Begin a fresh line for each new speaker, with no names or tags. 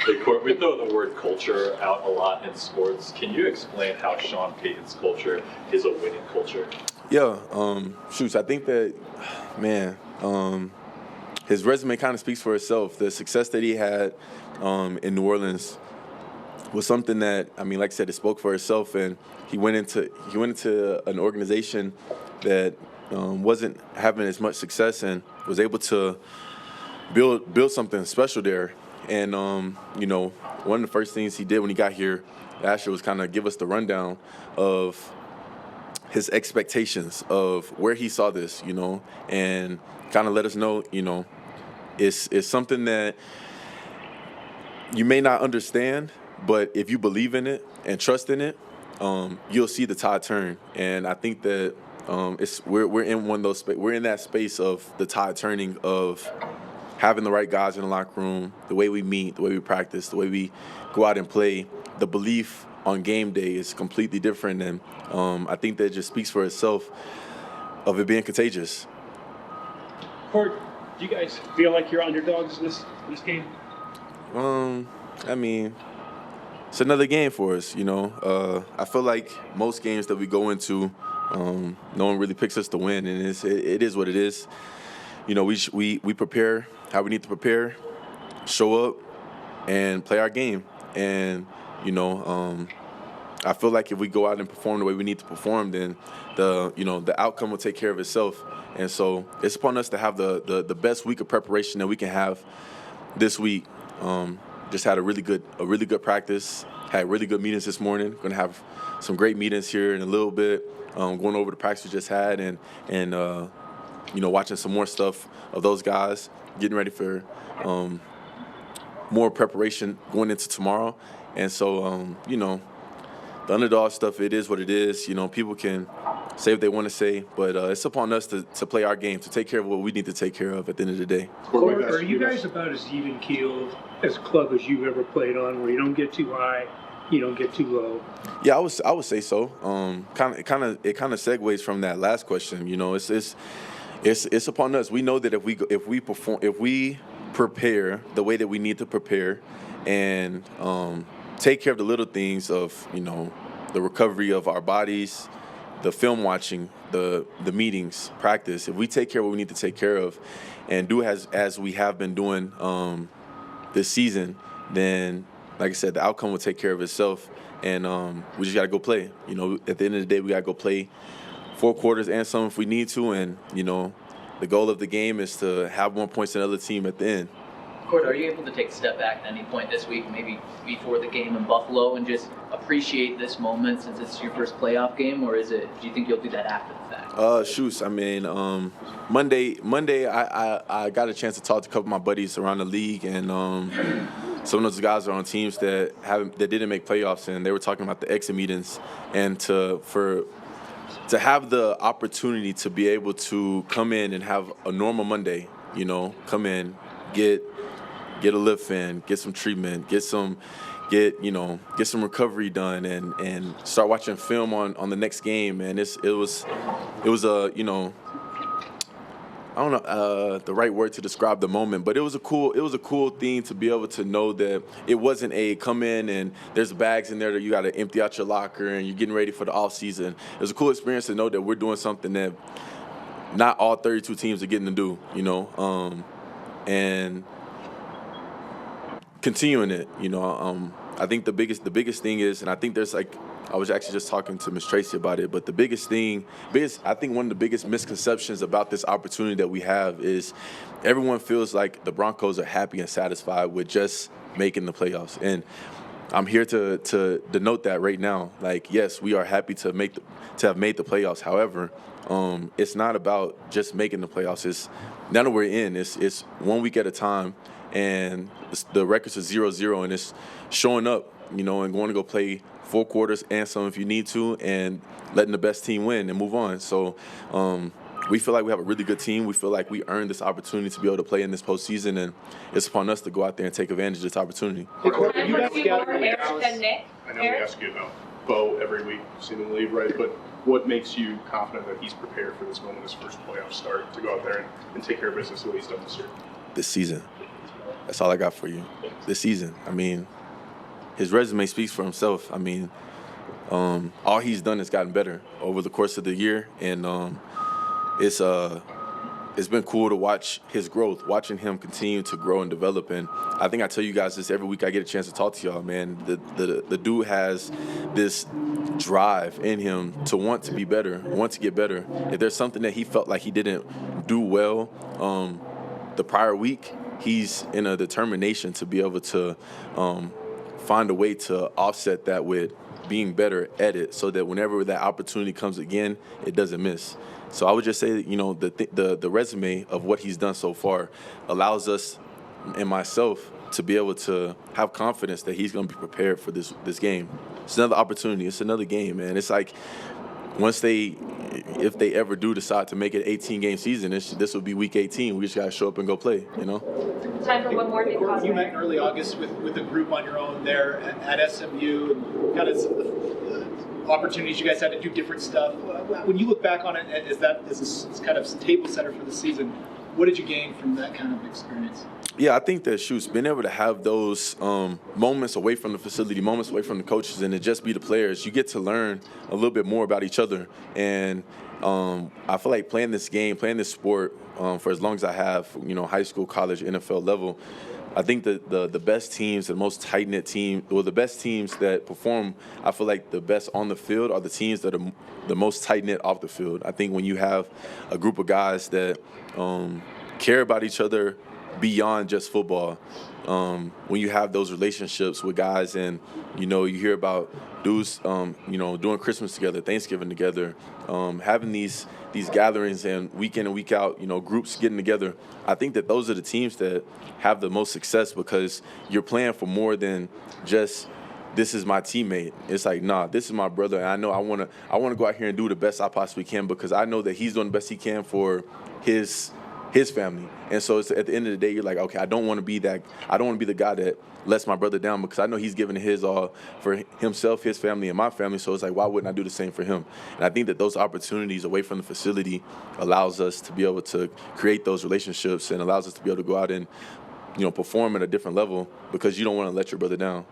Hey, Court, we throw the word culture out a lot in sports. Can you explain how Sean Payton's culture is a winning culture?
Yeah, I think that, man, his resume kind of speaks for itself. The success that he had in New Orleans was something that, I mean, like I said, it spoke for itself. And he went into an organization that wasn't having as much success and was able to build something special there. And one of the first things he did when he got here last year was kind of give us the rundown of his expectations of where he saw this, and kind of let us know, it's something that you may not understand, but if you believe in it and trust in it, you'll see the tide turn. And I think that we're in one of those we're in that space of the tide turning, of having the right guys in the locker room, the way we meet, the way we practice, the way we go out and play. The belief on game day is completely different, and I think that just speaks for itself of it being contagious.
Court, do you guys feel like you're underdogs in this game?
I mean, it's another game for us, I feel like most games that we go into, no one really picks us to win, and it is what it is. We prepare how we need to prepare, show up, and play our game. And, I feel like if we go out and perform the way we need to perform, then the outcome will take care of itself. And so it's upon us to have the best week of preparation that we can have this week. Just had a really good practice, had really good meetings this morning. Going to have some great meetings here in a little bit, going over the practice we just had and watching some more stuff of those guys, getting ready for more preparation going into tomorrow. And so, the underdog stuff, it is what it is. People can say what they want to say, but it's upon us to play our game, to take care of what we need to take care of at the end of the day.
Or are you guys about as even-keeled as a club as you've ever played on, where you don't get too high, you don't get too low?
Yeah, I would say so. It kind of segues from that last question. It's upon us. We know that if we prepare the way that we need to prepare, and take care of the little things of the recovery of our bodies, the film watching, the meetings, practice. If we take care of what we need to take care of, and do as we have been doing this season, then, like I said, the outcome will take care of itself. And we just got to go play. At the end of the day, we got to go play 4 quarters and some if we need to. And the goal of the game is to have more points than the other team at the end.
Court, are you able to take a step back at any point this week, maybe before the game in Buffalo, and just appreciate this moment since it's your first playoff game, or do you think you'll do that after the fact?
I mean, Monday I got a chance to talk to a couple of my buddies around the league, and some of those guys are on teams that didn't make playoffs, and they were talking about the exit meetings, and to have the opportunity to be able to come in and have a normal Monday, come in, get a lift in, get some treatment, get some recovery done, and start watching film on the next game. And it was a I don't know the right word to describe the moment, but it was a cool thing to be able to know that it wasn't a come in and there's bags in there that you got to empty out your locker and you're getting ready for the off season. It was a cool experience to know that we're doing something that not all 32 teams are getting to do, and continuing it, I think the biggest thing is, and I think there's I was actually just talking to Ms. Tracy about it, but I think one of the biggest misconceptions about this opportunity that we have is everyone feels like the Broncos are happy and satisfied with just making the playoffs. And I'm here to denote that right now. Yes, we are happy to have made the playoffs. However, it's not about just making the playoffs. It's now that we're in, it's 1 week at a time, and the records are 0-0, and it's showing up, and going to go play 4 quarters and some if you need to, and letting the best team win and move on. So we feel like we have a really good team. We feel like we earned this opportunity to be able to play in this postseason, and it's upon us to go out there and take advantage of this opportunity.
You guys
I know we ask you about Bo every week, seemingly, right? But what makes you confident that he's prepared for this moment, his first playoff start, to go out there and take care of business the way he's done this year?
This season. That's all I got for you this season. I mean, his resume speaks for himself. I mean, all he's done has gotten better over the course of the year, and it's been cool to watch his growth, watching him continue to grow and develop. And I think I tell you guys this every week I get a chance to talk to y'all, man. The dude has this drive in him to want to be better, want to get better. If there's something that he felt like he didn't do well the prior week, he's in a determination to be able to find a way to offset that with being better at it, so that whenever that opportunity comes again, it doesn't miss. So I would just say that, you know, the resume of what he's done so far allows us and myself to be able to have confidence that he's going to be prepared for this game. It's another opportunity. It's another game, man. It's like if they ever do decide to make it an 18-game season, this will be week 18. We just got to show up and go play, you know?
Time for one more.
You met in early August with a group on your own there at SMU, and kind of some of the opportunities you guys had to do different stuff. When you look back on it as this kind of table setter for the season, what did you gain from that kind of experience?
Yeah, I think that, being able to have those moments away from the facility, moments away from the coaches, and to just be the players, you get to learn a little bit more about each other. And I feel like playing this game, playing this sport for as long as I have, you know, high school, college, NFL level, I think that the best teams, the most tight-knit team, or the best teams that perform, I feel like the best on the field are the teams that are the most tight-knit off the field. I think when you have a group of guys that care about each other beyond just football, when you have those relationships with guys, and, you know, you hear about dudes, you know, doing Christmas together, Thanksgiving together, having these gatherings, and week in and week out, you know, groups getting together. I think that those are the teams that have the most success, because you're playing for more than just, this is my teammate. It's like, nah, this is my brother, and I know I want to go out here and do the best I possibly can, because I know that he's doing the best he can for his family. And so it's, at the end of the day, you're like, okay, I don't want to be the guy that lets my brother down, because I know he's giving his all for himself, his family, and my family. So it's like, why wouldn't I do the same for him? And I think that those opportunities away from the facility allows us to be able to create those relationships, and allows us to be able to go out and, you know, perform at a different level, because you don't want to let your brother down.